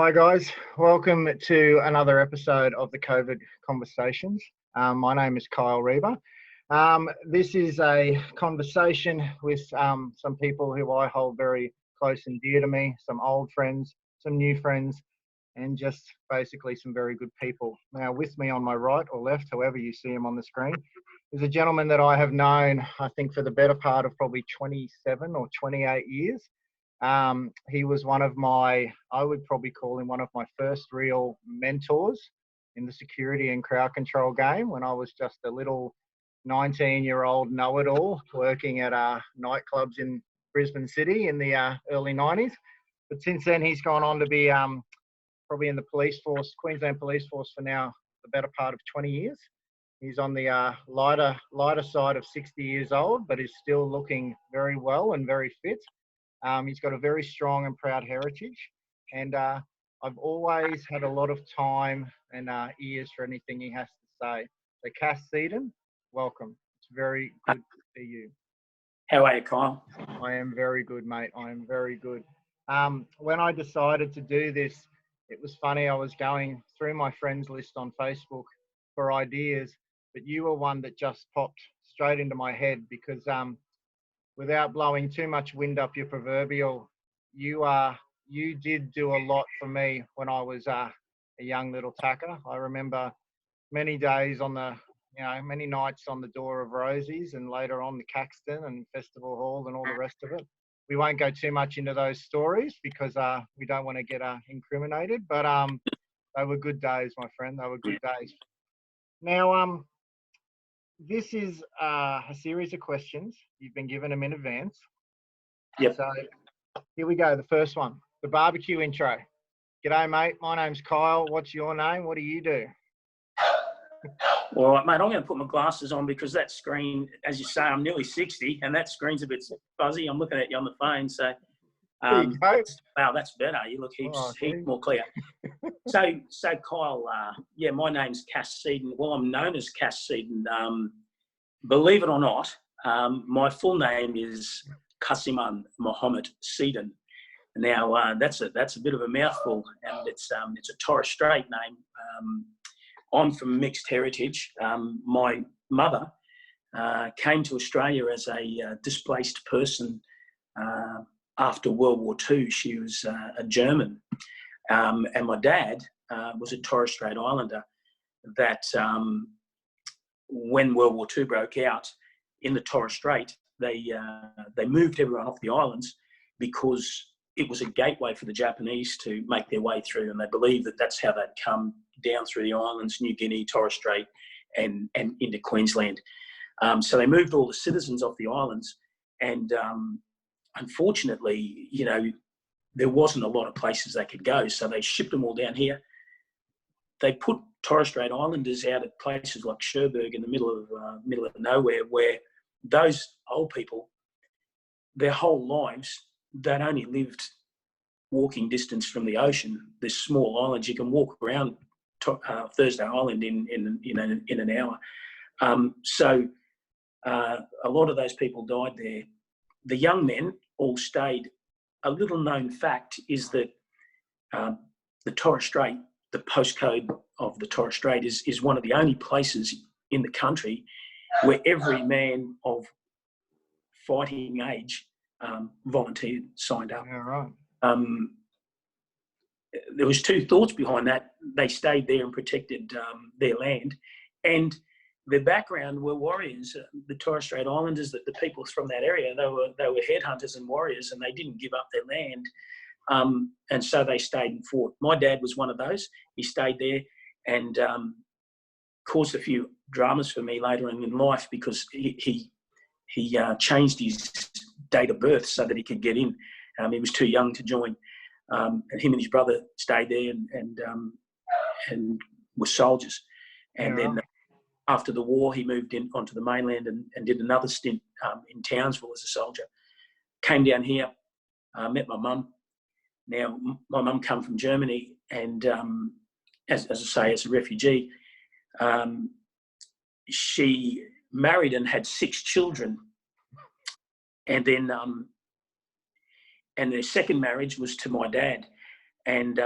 Hi guys, welcome to another episode of the COVID Conversations. My name is Kyl Reber. This is a conversation with some people who I hold very close and dear to me, some old friends, some new friends, and just basically some very good people. Now with me on my right or left, however you see him on the screen, is a gentleman that I have known, I think for the better part of probably 27 or 28 years. He was one of my, I would probably call him one of my first real mentors in the security and crowd control game when I was just a little 19-year-old know-it-all working at nightclubs in Brisbane City in the early 90s. But since then, he's gone on to be probably in the police force, Queensland Police Force for now the better part of 20 years. He's on the lighter side of 60 years old, but is still looking very well and very fit. He's got a very strong and proud heritage, and I've always had a lot of time and ears for anything he has to say. So Kas Seden, welcome. It's very good to see you. How are you, Kyle? I am very good, mate. I am very good. When I decided to do this, it was funny. I was going through my friends list on Facebook for ideas, but you were one that just popped straight into my head because without blowing too much wind up your proverbial, you did do a lot for me when I was a young little tacker. I remember many days on the, many nights on the door of Rosie's and later on the Caxton and Festival Hall and all the rest of it. We won't go too much into those stories because we don't want to get incriminated, but they were good days, my friend. They were good days. Now, this is a series of questions. You've been given them in advance. Yep. So here we go. The first one, the barbecue intro. G'day, mate. My name's Kyle. What's your name? What do you do? All right, mate. I'm going to put my glasses on because that screen, as you say, I'm nearly 60, and that screen's a bit fuzzy. I'm looking at you on the phone, so wow, that's better. You look heaps more clear. So Kyle, my name's Kas Seden. Well, I'm known as Kas Seden. Believe it or not, my full name is Kasiman Mohammed Seden. Now that's a bit of a mouthful, and it's a Torres Strait name. I'm from mixed heritage. My mother came to Australia as a displaced person after World War II. She was a German, and my dad was a Torres Strait Islander that when World War II broke out in the Torres Strait, they moved everyone off the islands because it was a gateway for the Japanese to make their way through, and they believed that that's how they'd come down through the islands, New Guinea, Torres Strait, and into Queensland. So they moved all the citizens off the islands, and unfortunately, there wasn't a lot of places they could go, so they shipped them all down here. They put Torres Strait Islanders out at places like Cherbourg in the middle of nowhere, where those old people, their whole lives, they'd only lived walking distance from the ocean. There's small islands you can walk around Thursday Island in an hour. So a lot of those people died there. The young men all stayed. A little known fact is that the Torres Strait, the postcode of the Torres Strait is one of the only places in the country where every man of fighting age volunteered, signed up. Yeah, right. There was two thoughts behind that. They stayed there and protected their land, and their background were warriors. The Torres Strait Islanders, the people from that area, they were headhunters and warriors, and they didn't give up their land, and so they stayed and fought. My dad was one of those. He stayed there and caused a few dramas for me later in life because he changed his date of birth so that he could get in. He was too young to join. And him and his brother stayed there and were soldiers. And then after the war, he moved in onto the mainland and did another stint in Townsville as a soldier. Came down here, met my mum. Now, my mum come from Germany, and as I say, as a refugee, she married and had 6 children. And then and their second marriage was to my dad. And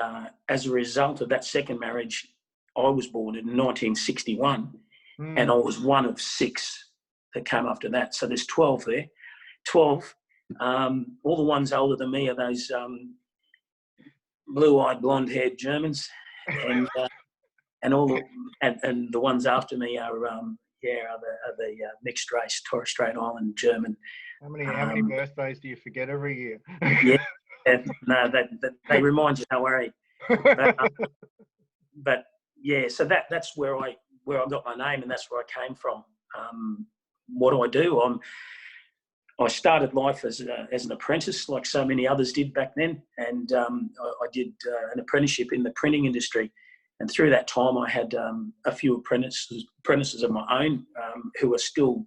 as a result of that second marriage, I was born in 1961, and I was one of 6 that came after that. So there's 12 there. 12. All the ones older than me are those blue-eyed, blonde-haired Germans, and the ones after me are the mixed race, Torres Strait Island German. How many birthdays do you forget every year? No, they remind you, don't worry. But yeah, so that's where I got my name, and that's where I came from. What do? I started life as an apprentice, like so many others did back then, and I did an apprenticeship in the printing industry. And through that time, I had a few apprentices of my own who are still,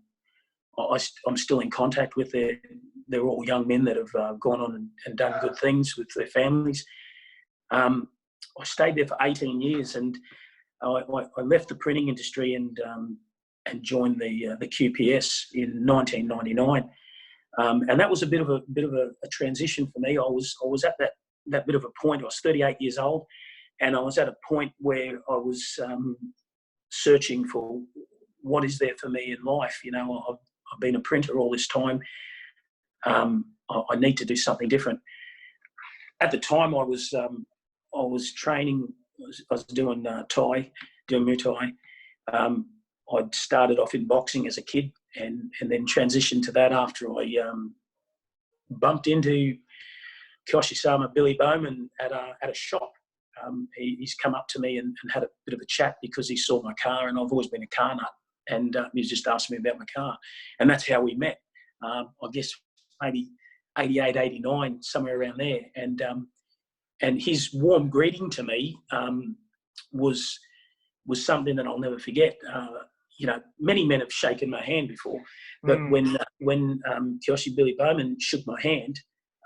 I'm still in contact with. They're all young men that have gone on and done good things with their families. I stayed there for 18 years, and I left the printing industry and joined the QPS in 1999. And that was a bit of a transition for me. I was at that bit of a point. I was 38 years old, and I was at a point where I was searching for what is there for me in life. You know, I've been a printer all this time. I need to do something different. At the time, I was training. I was doing doing Muay Thai. I'd started off in boxing as a kid, and then transitioned to that after I bumped into Kyoshi-sama Billy Bowman at a shop. He's come up to me and had a bit of a chat because he saw my car, and I've always been a car nut, and he's just asked me about my car, and that's how we met. I guess maybe 88, 89, somewhere around there, and his warm greeting to me was something that I'll never forget. You know, many men have shaken my hand before, but when Kyoshi Billy Bowman shook my hand,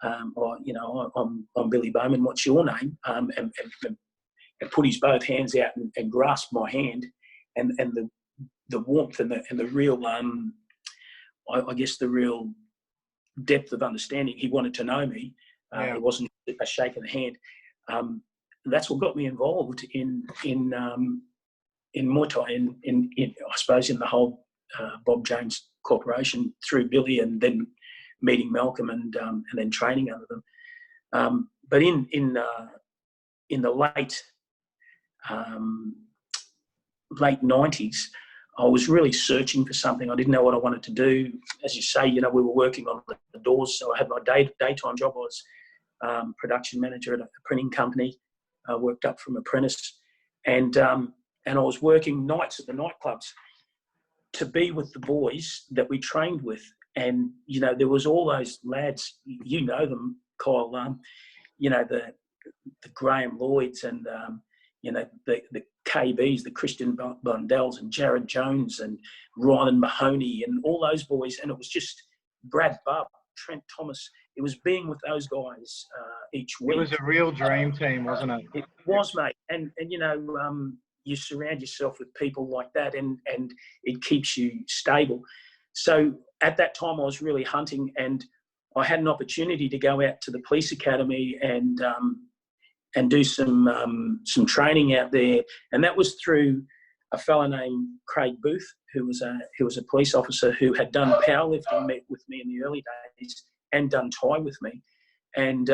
I'm Billy Bowman, what's your name? And put his both hands out and grasped my hand, and the warmth and the real, I guess the real depth of understanding. He wanted to know me. It wasn't a shake of the hand. That's what got me involved in Muay Thai, in I suppose in the whole Bob James Corporation through Billy, and then meeting Malcolm and then training under them. But in the late 90s, I was really searching for something. I didn't know what I wanted to do. As you say, you know, we were working on the doors, so I had my daytime job. I was production manager at a printing company. I worked up from apprentice, and I was working nights at the nightclubs to be with the boys that we trained with. And, you know, there was all those lads, you know them, Kyle, you know, the Graham Lloyds and, you know, the KBs, the Christian Bundells and Jared Jones and Ryan Mahoney and all those boys. And it was just Brad Bubb, Trent Thomas. It was being with those guys each week. It was a real dream team, wasn't it? It was, mate. And you know, you surround yourself with people like that, and it keeps you stable. So at that time, I was really hunting, and I had an opportunity to go out to the police academy and do some training out there, and that was through a fellow named Craig Booth, who was a police officer who had done powerlifting with me in the early days and done Thai with me, and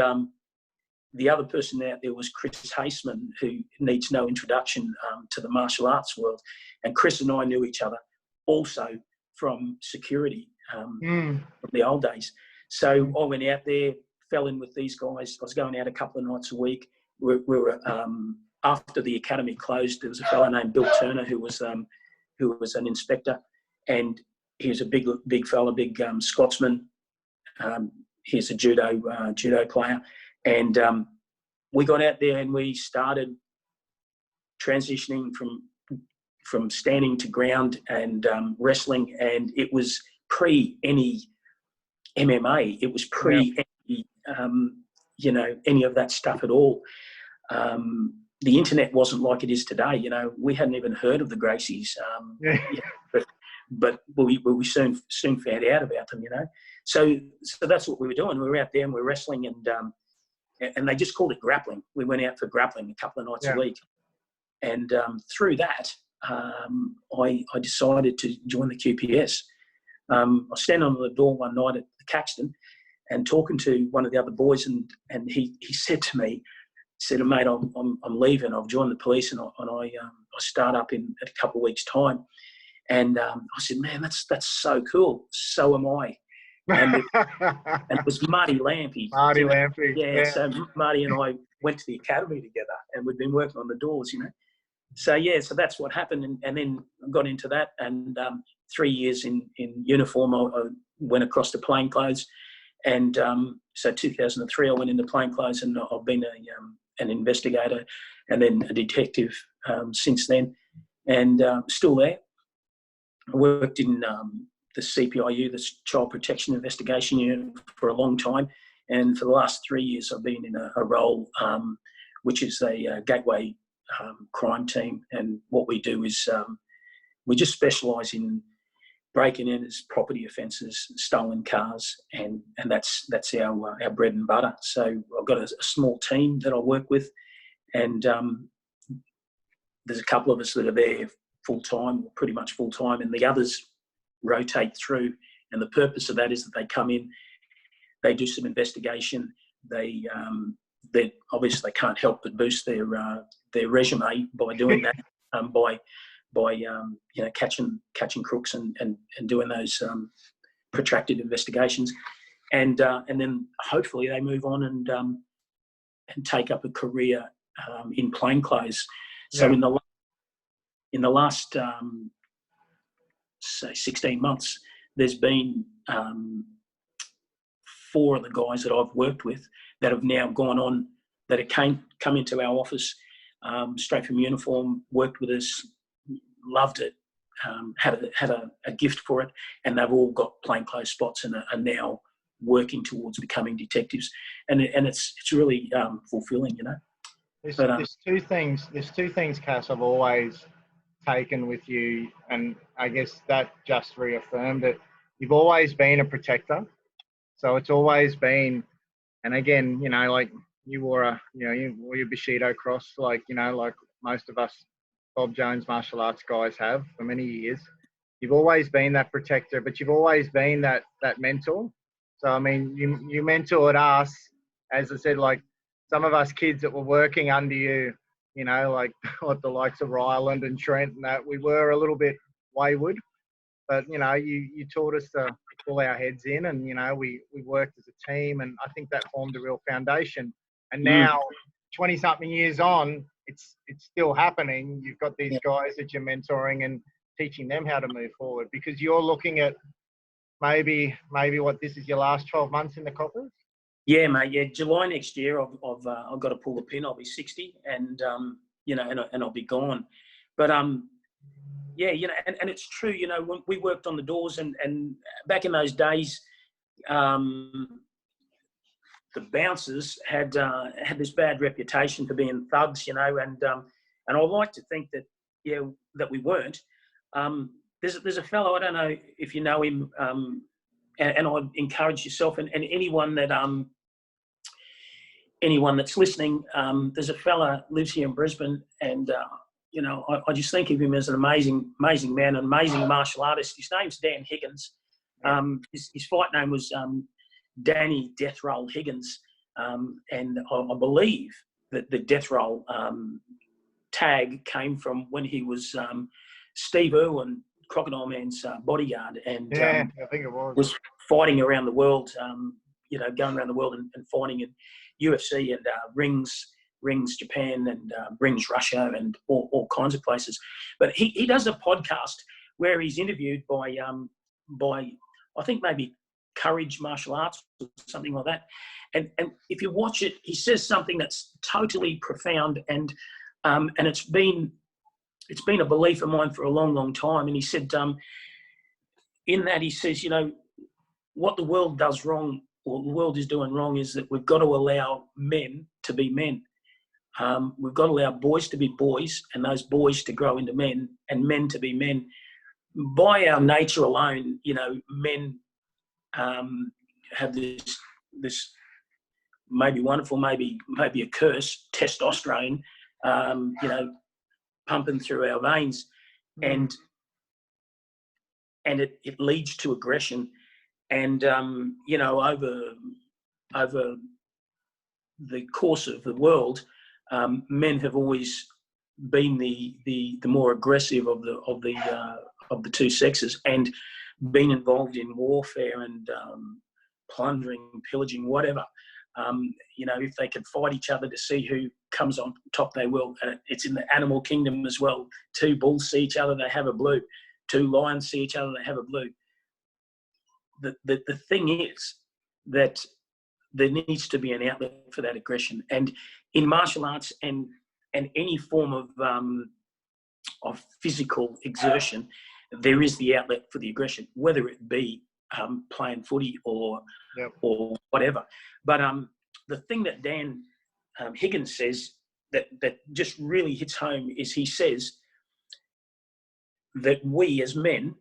the other person out there was Chris Haseman, who needs no introduction to the martial arts world. And Chris and I knew each other also from security from the old days. So I went out there, fell in with these guys. I was going out a couple of nights a week. We were after the academy closed, there was a fellow named Bill Turner who was an inspector, and he was a big fella, big Scotsman. He's a judo player. And we got out there and we started transitioning from standing to ground and wrestling. And it was pre any MMA. It was pre any, you know, any of that stuff at all. The internet wasn't like it is today. You know, we hadn't even heard of the Gracies. You know, but we soon found out about them. You know, so that's what we were doing. We were out there and we were wrestling, and and they just called it grappling. We went out for grappling a couple of nights a week. And through that, I decided to join the QPS. I was standing on the door one night at the Caxton and talking to one of the other boys, and he said to me, mate, I'm leaving. I've joined the police, and I start up in a couple of weeks' time. And I said, man, that's so cool. So am I. And it was Marty Lampy. Marty Lampy. Yeah, so Marty and I went to the academy together, and we'd been working on the doors, So, so that's what happened. And then I got into that, and 3 years in uniform, I went across to plainclothes. And so 2003, I went into plainclothes, and I've been an investigator and then a detective since then, and still there. I worked in the CPIU, the Child Protection Investigation Unit, for a long time. And for the last 3 years, I've been in a role which is a gateway crime team. And what we do is we just specialise in breaking in as property offences, stolen cars, and that's our bread and butter. So I've got a small team that I work with, and there's a couple of us that are there full-time, pretty much full-time, and the others rotate through. And the purpose of that is that they come in, they do some investigation, they obviously they can't help but boost their resume by doing that, by catching crooks and doing those protracted investigations, and then hopefully they move on and take up a career in plainclothes. So in the last say 16 months, there's been 4 of the guys that I've worked with that have now gone on, that have come into our office straight from uniform, worked with us, loved it, had a gift for it, and they've all got plainclothes spots and are now working towards becoming detectives, and it's really fulfilling, There's two things, Kas, I've always taken with you, and I guess that just reaffirmed it. You've always been a protector, so it's always been, and again, like you wore your Bushido cross, like most of us Bob Jones martial arts guys have for many years. You've always been that protector, but you've always been that mentor. So I mean, you mentored us, as I said, like some of us kids that were working under you, like what the likes of Ryland and Trent, and that we were a little bit wayward, but you taught us to pull our heads in, and we worked as a team, and I think that formed a real foundation. And now, 20-something years on, it's still happening. You've got these guys that you're mentoring and teaching them how to move forward, because you're looking at maybe what, this is your last 12 months in the coppers? Yeah, mate. Yeah, July next year, I've got to pull the pin. I'll be 60, and and I'll be gone. But and it's true. When we worked on the doors, and back in those days, the bouncers had this bad reputation for being thugs, and I like to think that that we weren't. There's a fellow, I don't know if you know him, and I'd encourage yourself and anyone that's listening. There's a fella lives here in Brisbane, and I just think of him as an amazing man, an amazing martial artist. His name's Dan Higgins. His fight name was Danny Death Roll Higgins, and I believe that the Death Roll tag came from when he was Steve Irwin, Crocodile Man's bodyguard, and I think it was fighting around the world, going around the world and fighting in UFC and rings Japan and rings Russia and all kinds of places. But he does a podcast where he's interviewed by I think maybe Courage Martial Arts or something like that. And if you watch it, he says something that's totally profound, and it's been a belief of mine for a long, long time. And he said, in that he says, what the world does wrong, or the world is doing wrong, is that we've got to allow men to be men. We've got to allow boys to be boys, and those boys to grow into men, and men to be men. By our nature alone, men have this maybe wonderful, maybe a curse, testosterone, pumping through our veins, and it leads to aggression, and over the course of the world, men have always been the more aggressive of the two sexes, and been involved in warfare and plundering, pillaging, whatever. If they can fight each other to see who comes on top, they will. It's in the animal kingdom as well. Two bulls see each other, they have a blue. Two lions see each other, they have a blue. The thing is that there needs to be an outlet for that aggression. And in martial arts and any form of physical exertion, there is the outlet for the aggression, whether it be playing footy or whatever. But the thing that Dan Higgins says that just really hits home is he says that we as men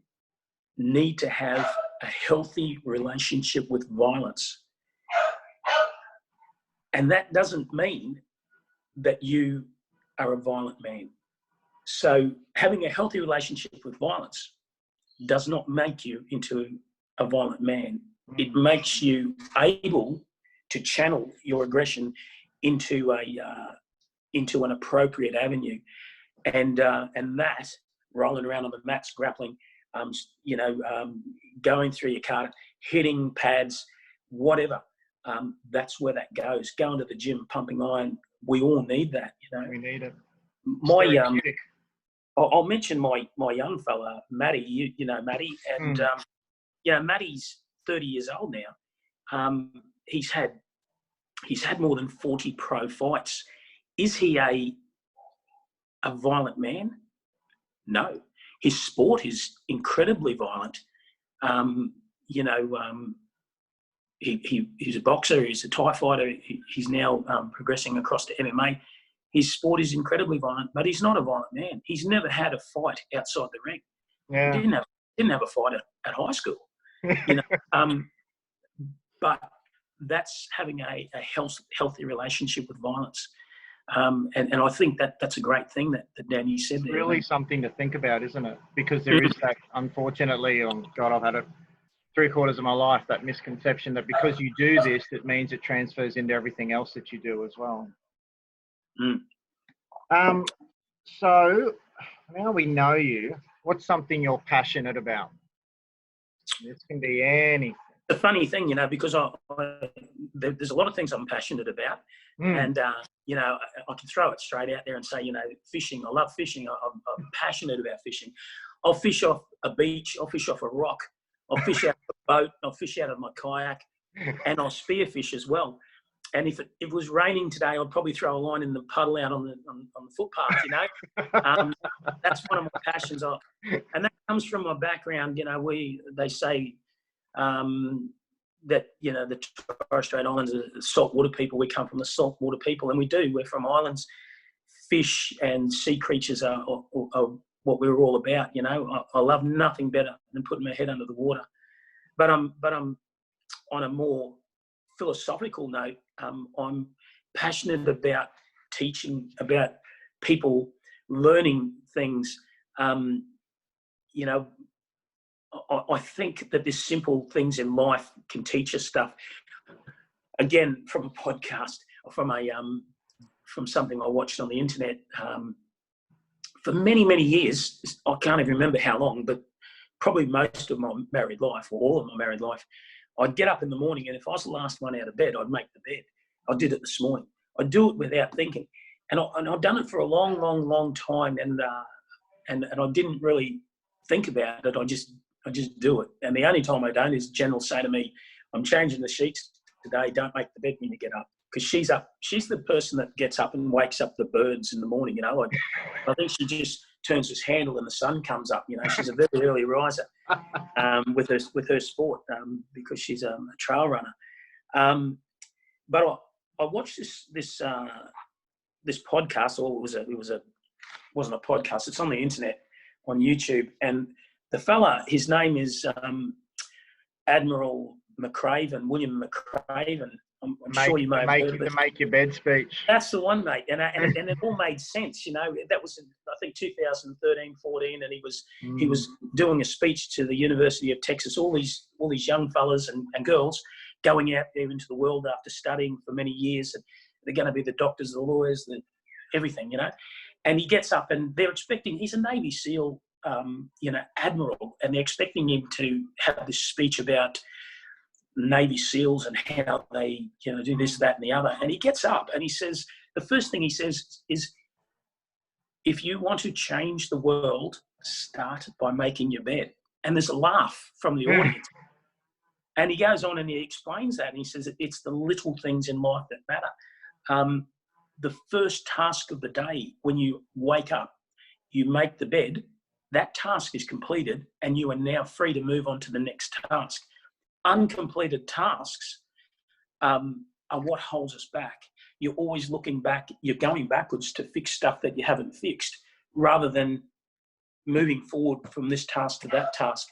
need to have a healthy relationship with violence. And that doesn't mean that you are a violent man. So having a healthy relationship with violence does not make you into a violent man. It makes you able to channel your aggression into an appropriate avenue, and that rolling around on the mats, grappling, going through your card, hitting pads, whatever. That's where that goes. Going to the gym, pumping iron. We all need that. We need it. I'll mention my young fella, Matty. You know Matty, and Matty's 30 years old now. He's had more than 40 pro fights. Is he a violent man? No. His sport is incredibly violent. He's a boxer. He's a Thai fighter. He's now progressing across to MMA. His sport is incredibly violent, but he's not a violent man. He's never had a fight outside the ring. Yeah. He didn't have a fight at high school. But that's having a healthy relationship with violence. And I think that's a great thing that Danny said there. Really something to think about, isn't it? Because there is that, unfortunately, I've had it 3/4 of my life, that misconception that because you do this, it means it transfers into everything else that you do as well. So now we know you, what's something you're passionate about? This can be anything. The funny thing, because there's a lot of things I'm passionate about, and I can throw it straight out there and say, fishing. I love fishing. I'm passionate about fishing. I'll fish off a beach. I'll fish off a rock. I'll fish out of a boat. I'll fish out of my kayak, and I'll spearfish as well. And if it was raining today, I'd probably throw a line in the puddle out on the footpath. That's one of my passions. And that comes from my background. They say that the Torres Strait Islands are saltwater people. We come from the saltwater people, and we do. We're from islands. Fish and sea creatures are what we're all about. I love nothing better than putting my head under the water. But I'm on a more philosophical note. I'm passionate about teaching, about people learning things. I think that there's simple things in life can teach us stuff. Again, from a podcast or from something I watched on the internet. For many, many years, I can't even remember how long, but probably most of my married life, or all of my married life, I'd get up in the morning, and if I was the last one out of bed, I'd make the bed. I did it this morning. I'd do it without thinking. And I've done it for a long, long, long time, and I didn't really think about it. I just do it. And the only time I don't is Jen will say to me, I'm changing the sheets today, don't make the bed when you get up. Because she's up. She's the person that gets up and wakes up the birds in the morning, I think she just turns this handle and the sun comes up. She's a very early riser with her sport because she's a trail runner. But I watched this podcast, or it wasn't a podcast. It's on the internet, on YouTube, and the fella, his name is Admiral McRaven, William McRaven, I'm sure you may have heard of it. The make your bed speech. That's the one, mate. And it all made sense, you know. That was, I think, 2013, 14, and he was doing a speech to the University of Texas. All these young fellas and girls going out there into the world after studying for many years, and they're going to be the doctors, the lawyers, everything, you know. And he gets up, and they're expecting. He's a Navy SEAL, you know, admiral, and they're expecting him to have this speech about Navy SEALs and how they, you know, do this, that, and the other. And he gets up and he says, the first thing he says is, if you want to change the world, start by making your bed. And there's a laugh from the audience. And he goes on and he explains that. And he says, it's the little things in life that matter. The first task of the day, when you wake up, you make the bed, that task is completed and you are now free to move on to the next task. Uncompleted tasks are what holds us back. You're always looking back, you're going backwards to fix stuff that you haven't fixed, rather than moving forward from this task to that task.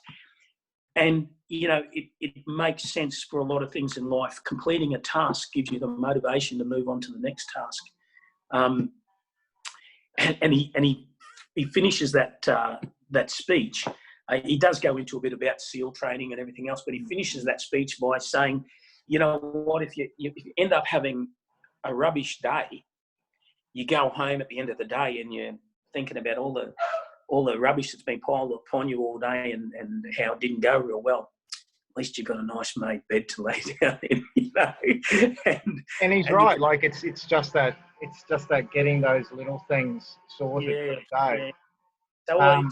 And, you know, it makes sense for a lot of things in life. Completing a task gives you the motivation to move on to the next task. And he finishes that speech. He does go into a bit about SEAL training and everything else, but he finishes that speech by saying, you know what, if you end up having a rubbish day, you go home at the end of the day and you're thinking about all the rubbish that's been piled upon you all day and how it didn't go real well. At least you've got a nice made bed to lay down in, you know. And he's right. Like it's just that getting those little things sorted for the day. Yeah. So I'm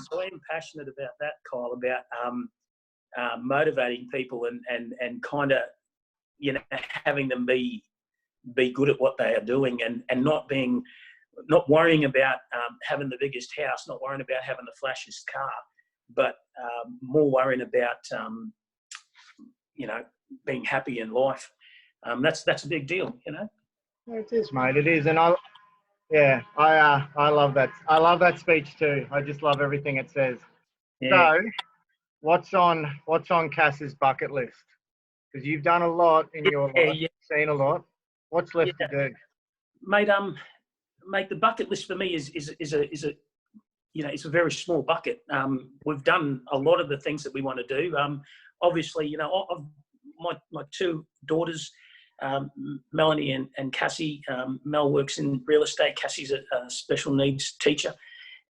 passionate about that, Kyl, about motivating people and kind of, you know, having them be good at what they are doing and not worrying about having the biggest house, not worrying about having the flashiest car, but more worrying about, you know, being happy in life. That's a big deal, you know. It is, mate. It is, and I love that. I love that speech too. I just love everything it says. Yeah. So, what's on Kas's bucket list? Because you've done a lot in your life, seen a lot. What's left to do, mate? Mate, the bucket list for me is a you know, it's a very small bucket. We've done a lot of the things that we want to do. Obviously, you know, my two daughters, Melanie and Cassie. Mel works in real estate. Cassie's a special needs teacher,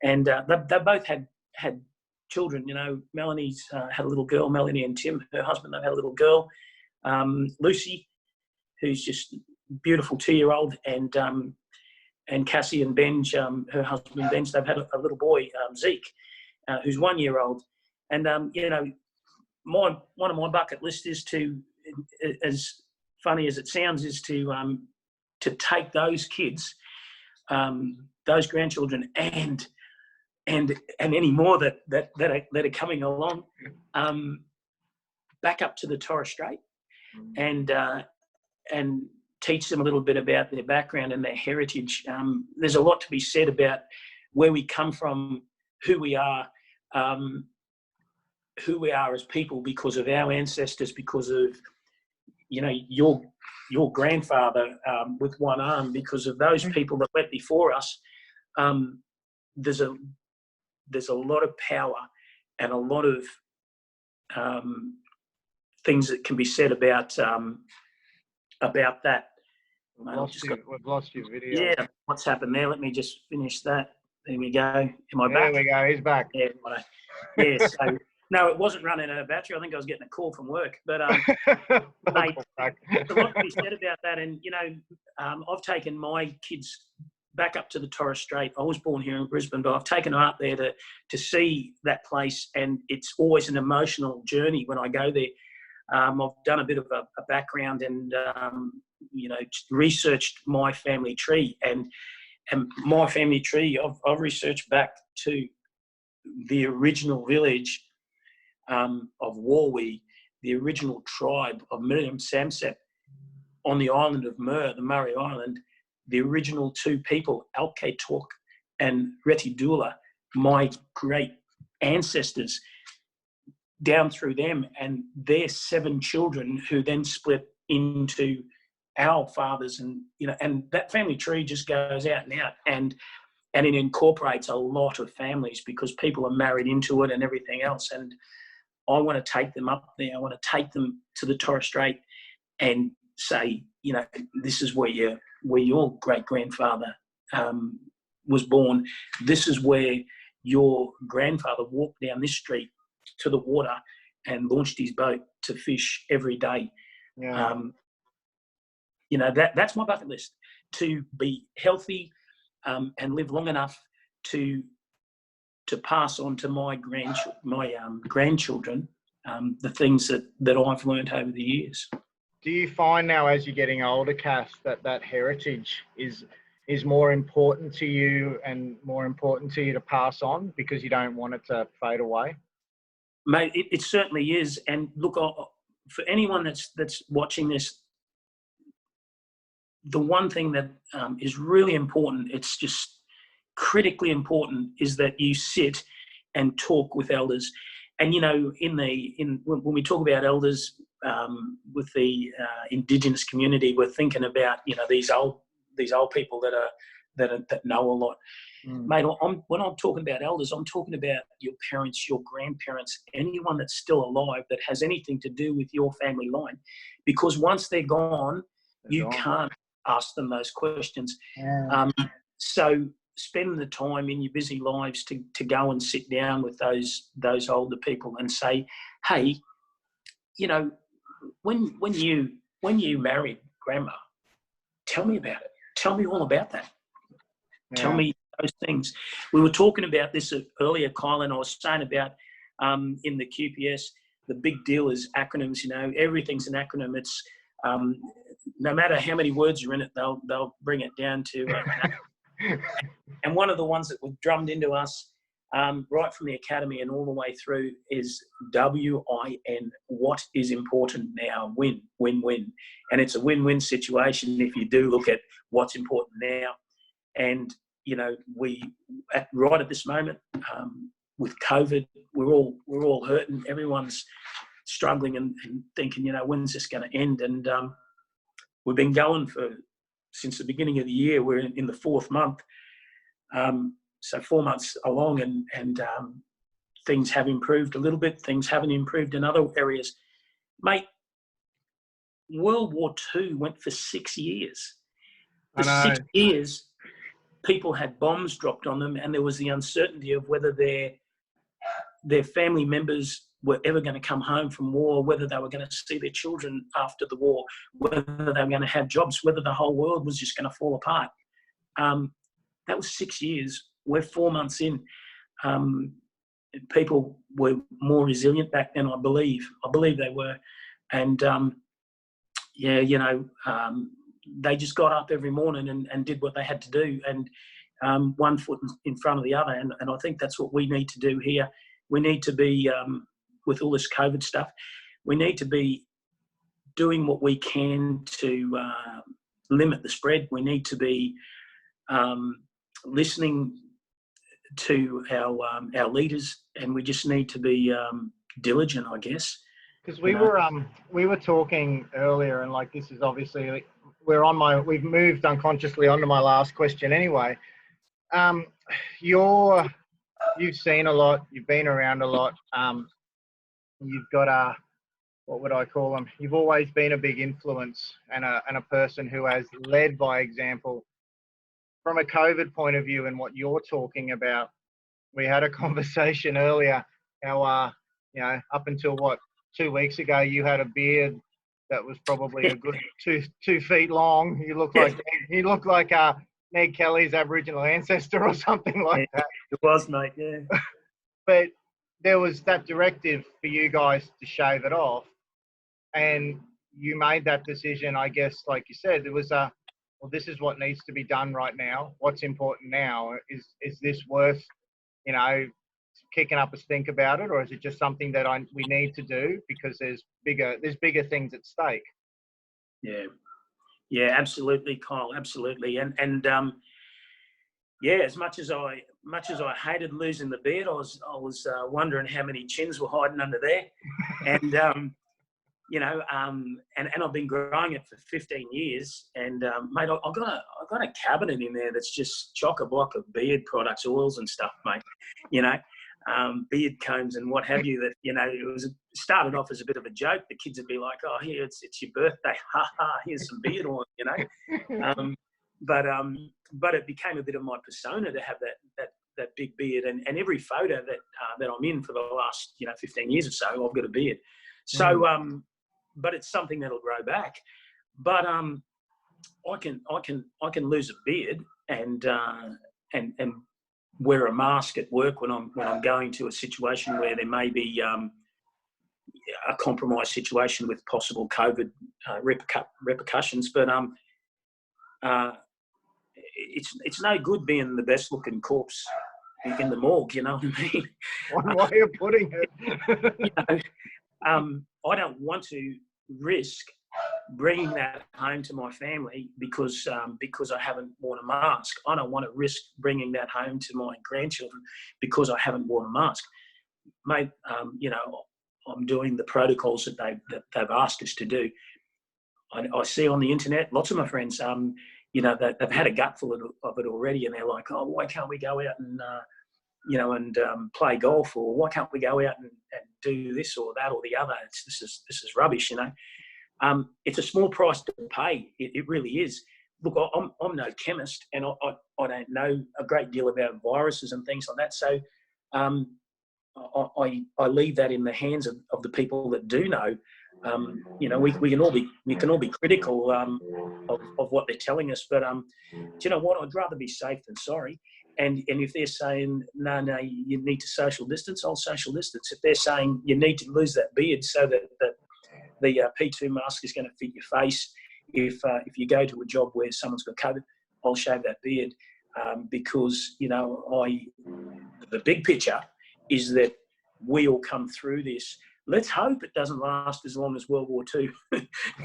and they both had children. You know, Melanie's had a little girl. Melanie and Tim, her husband, they've had a little girl. Lucy, who's just beautiful 2-year-old, and Cassie and Benj, her husband Benj, they've had a little boy, Zeke, who's 1-year-old. And you know, one of my bucket list is to, as funny as it sounds, is to take those kids, those grandchildren, and any more that are coming along, back up to the Torres Strait, and teach them a little bit about their background and their heritage. There's a lot to be said about where we come from, who we are as people because of our ancestors, because of, you know, your grandfather with one arm, because of those people that went before us. There's a lot of power and a lot of things that can be said about that. We've lost your video. Yeah, what's happened there? Let me just finish that. There we go. Am I back? There we go. He's back. Yeah. Yeah. So no, it wasn't running out of battery. I think I was getting a call from work. But mate, there's a lot to be said about that. And you know, I've taken my kids back up to the Torres Strait. I was born here in Brisbane, but I've taken them up there to see that place, and it's always an emotional journey when I go there. I've done a bit of a background and you know, researched my family tree, and my family tree, I've researched back to the original village of Warwee, the original tribe of Miriam Samsep on the island of the Murray Island, the original two people, Alketok and Retidula, my great ancestors, down through them and their 7 children, who then split into our fathers, and and that family tree just goes out and out, and it incorporates a lot of families because people are married into it and everything else. And I want to take them up there. I want to take them to the Torres Strait and say, this is where your great grandfather was born. This is where your grandfather walked down this street to the water and launched his boat to fish every day. Yeah. That's my bucket list, to be healthy and live long enough to pass on to my grandchildren the things that I've learned over the years. Do you find now, as you're getting older, Kas, that heritage is more important to you and more important to you to pass on because you don't want it to fade away? Mate, it certainly is. And look, for anyone that's watching this, the one thing that is really important, it's just critically important, is that you sit and talk with elders. And when we talk about elders with the Indigenous community, we're thinking about these old people that know a lot. Mate, when I'm talking about elders, I'm talking about your parents, your grandparents, anyone that's still alive that has anything to do with your family line, because once they're gone, you can't ask them those questions. Yeah. So spend the time in your busy lives to go and sit down with those older people and say, hey, when you married Grandma, tell me about it. Tell me all about that. Yeah. Tell me those things. We were talking about this earlier, Kyl, and I was saying about in the QPS, the big deal is acronyms. Everything's an acronym. It's no matter how many words are in it, they'll bring it down to. And one of the ones that was drummed into us right from the academy and all the way through is WIN. What is important now? Win, win, win. And it's a win-win situation if you do look at what's important now. And right at this moment with COVID, we're all hurting. Everyone's struggling and thinking, when's this going to end? And we've been going since the beginning of the year. We're in the 4th month. So 4 months along, and things have improved a little bit. Things haven't improved in other areas. Mate, World War II went for 6 years. For 6 years, people had bombs dropped on them, and there was the uncertainty of whether their family members were ever going to come home from war, whether they were going to see their children after the war, whether they were going to have jobs, whether the whole world was just going to fall apart. That was 6 years. We're 4 months in. People were more resilient back then, I believe. I believe they were. And, they just got up every morning and did what they had to do, and one foot in front of the other. And I think that's what we need to do here. We need to be, with all this COVID stuff, we need to be doing what we can to limit the spread. We need to be listening to our leaders, and we just need to be diligent, I guess. Because we were talking earlier, and like this is obviously we've moved unconsciously onto my last question anyway. You've seen a lot, you've been around a lot. You've got what would I call them? You've always been a big influence and a person who has led by example. From a COVID point of view and what you're talking about, we had a conversation earlier how, up until 2 weeks ago, you had a beard that was probably a good 2 feet long. You look like Ned Kelly's Aboriginal ancestor or something like that. It was, mate, yeah. But there was that directive for you guys to shave it off, and you made that decision, I guess, like you said. It was this is what needs to be done right now. What's important now? Is this worth, kicking up a stink about it, or is it just something that we need to do because there's bigger things at stake? Yeah, absolutely, Kyl, absolutely. And as much as I hated losing the beard, I was wondering how many chins were hiding under there. And and I've been growing it for 15 years. And mate, I've got a cabinet in there that's just chock-a-block of beard products, oils and stuff, mate. Beard combs and what have you. That it started off as a bit of a joke. The kids would be like, "Oh, here it's your birthday, ha ha! Here's some beard oil," But it became a bit of my persona to have that big beard, and every photo that I'm in for the last 15 years or so, I've got a beard. So but it's something that'll grow back. But I can lose a beard and wear a mask at work when I'm going to a situation where there may be a compromised situation with possible COVID repercussions. But it's no good being the best looking corpse in the morgue. You know what I mean? One way of putting it. I don't want to risk bringing that home to my family because I haven't worn a mask. I don't want to risk bringing that home to my grandchildren because I haven't worn a mask. Mate, I'm doing the protocols that they've asked us to do. I see on the internet, lots of my friends, they've had a gutful of it already, and they're like, "Oh, why can't we go out and play golf, or why can't we go out and do this or that or the other? This is rubbish, It's a small price to pay. It really is. Look, I'm no chemist, and I don't know a great deal about viruses and things like that. So I leave that in the hands of the people that do know. We can all be critical of what they're telling us, but do you know what? I'd rather be safe than sorry. And if they're saying, no, you need to social distance, I'll social distance. If they're saying you need to lose that beard so that the P2 mask is going to fit your face, if you go to a job where someone's got COVID, I'll shave that beard because, the big picture is that we all come through this. Let's hope it doesn't last as long as World War II.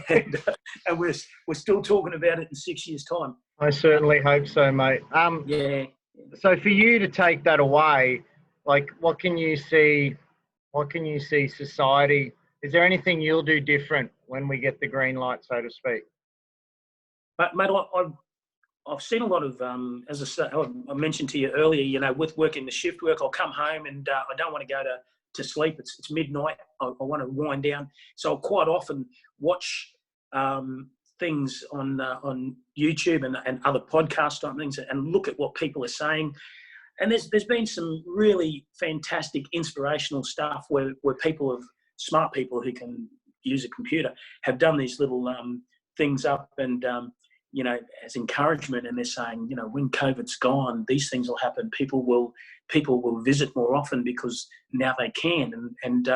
and we're still talking about it in 6 years' time. I certainly hope so, mate. Yeah. So for you to take that away, like, what can you see society? Is there anything you'll do different when we get the green light, so to speak? But mate, I've seen a lot of, as I said, I mentioned to you earlier, with working the shift work, I'll come home and I don't want to go to sleep. It's midnight. I want to wind down. So I'll quite often watch things on YouTube and other podcast type things and look at what people are saying. And there's been some really fantastic inspirational stuff where smart people who can use a computer have done these little things up and as encouragement, and they're saying, when COVID's gone, these things will happen. People will visit more often because now they can, and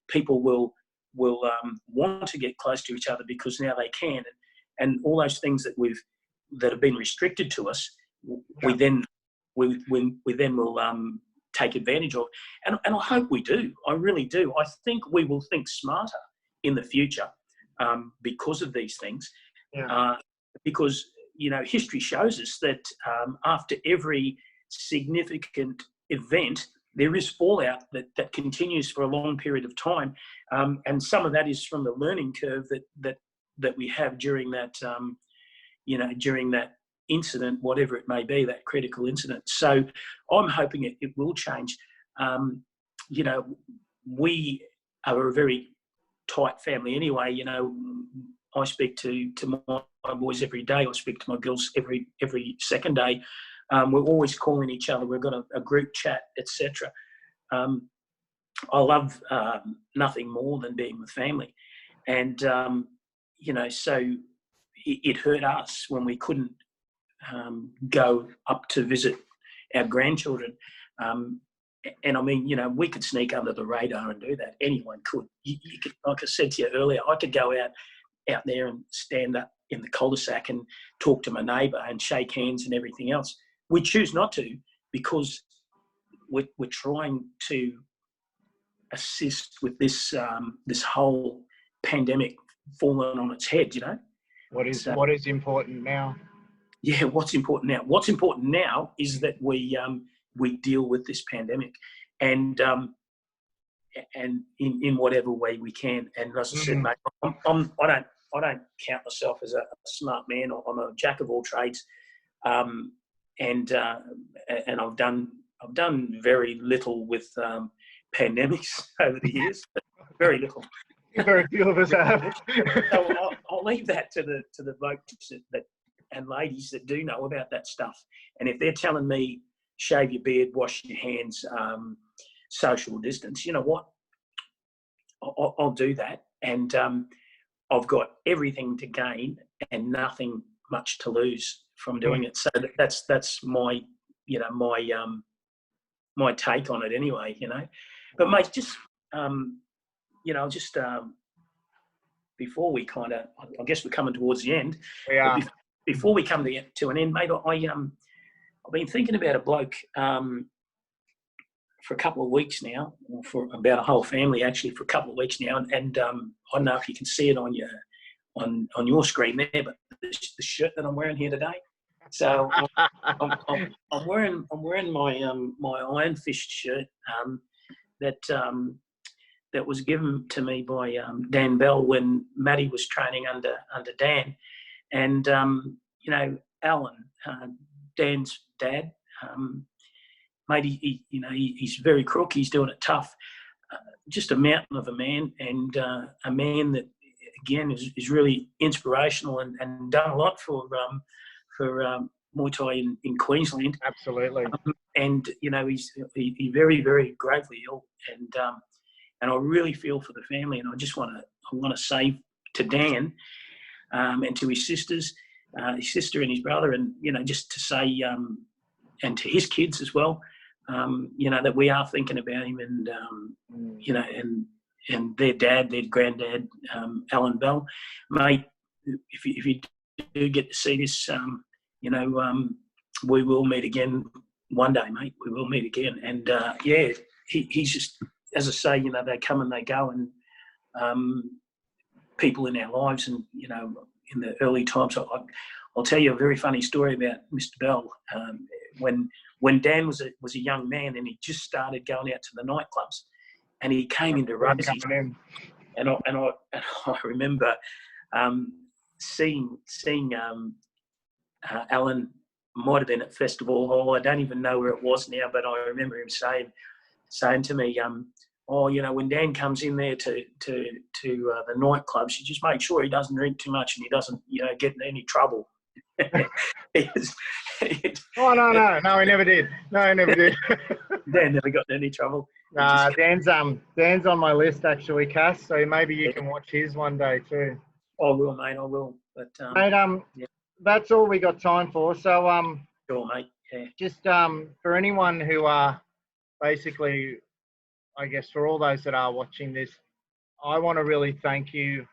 people will want to get close to each other because now they can, and all those things that have been restricted to us, we then will take advantage of, and I hope we do. I really do. I think we will think smarter in the future because of these things. Yeah. Because history shows us that after every significant event, there is fallout that continues for a long period of time, and some of that is from the learning curve that we have during that during that incident, whatever it may be, that critical incident. So I'm hoping it will change. We are a very tight family anyway. I speak to my boys every day. I speak to my girls every second day. We're always calling each other. We've got a group chat, etc. I love nothing more than being with family, and so it hurt us when we couldn't go up to visit our grandchildren. And I mean, we could sneak under the radar and do that. Anyone could. You could, like I said to you earlier, I could go out there and stand up in the cul-de-sac and talk to my neighbour and shake hands and everything else. We choose not to because we're trying to assist with this this whole pandemic falling on its head. What is important now? Yeah, what's important now? What's important now is that we deal with this pandemic, and and in whatever way we can. And as I said, mate, I don't count myself as a smart man. I'm a jack of all trades, and I've done very little with pandemics over the years. Very little. Very few of us have. So I'll leave that to the blokes that and ladies that do know about that stuff. And if they're telling me shave your beard, wash your hands, social distance, you know what? I'll do that. And I've got everything to gain and nothing much to lose from doing it. So that's my my take on it anyway, you know. But mate, just before we kind of, I guess we're coming towards the end. Yeah. Before we come to an end, mate, I've been thinking about a bloke for a couple of weeks now, or for about a whole family actually for a couple of weeks now, and I don't know if you can see it on your screen there, but the shirt that I'm wearing here today. So I'm wearing my Iron Fist shirt that was given to me by Dan Bell when Matty was training under Dan, and Alan, Dan's dad, mate, he's very crook. He's doing it tough. Just a mountain of a man, and a man that again is really inspirational and done a lot for Muay Thai in Queensland. Absolutely. And he's very, very gravely ill, and I really feel for the family. And I just want to say to Dan and to his sisters, his sister and his brother, and just to say and to his kids as well, that we are thinking about him, and and their dad, their granddad, Alan Bell, mate. If you do get to see this, we will meet again one day, mate. We will meet again, and he's just, as I say, they come and they go, and people in our lives, and in the early times, I'll tell you a very funny story about Mr. Bell. When Dan was a young man, and he just started going out to the nightclubs, and he came into Rosie's, and I remember seeing Alan, might have been at Festival Hall. I don't even know where it was now, but I remember him saying to me, when Dan comes in there to the nightclubs, you just make sure he doesn't drink too much and he doesn't, get in any trouble. No, he never did. No, he never did. Dan never got in any trouble. Dan's on my list actually, Kas. So maybe you can watch his one day too. I will, mate. I will. But mate, that's all we got time for. So sure, mate. Yeah. Just for anyone who basically, I guess for all those that are watching this, I want to really thank you.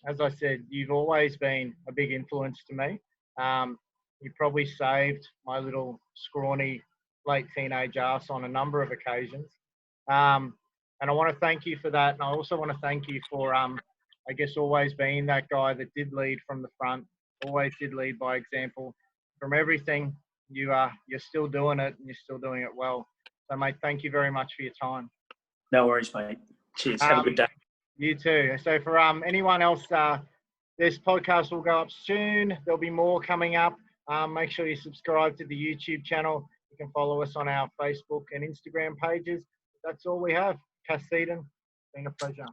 As I said, you've always been a big influence to me. You probably saved my little scrawny late teenage ass on a number of occasions. And I want to thank you for that. And I also want to thank you for, I guess, always being that guy that did lead from the front, always did lead by example. From everything, you're still doing it, and you're still doing it well. So, mate, thank you very much for your time. No worries, mate. Cheers. Have a good day. You too. So for anyone else, this podcast will go up soon. There'll be more coming up. Make sure you subscribe to the YouTube channel. You can follow us on our Facebook and Instagram pages. That's all we have. Kas Seden, been a pleasure.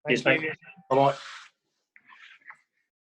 Thank you. Bye-bye.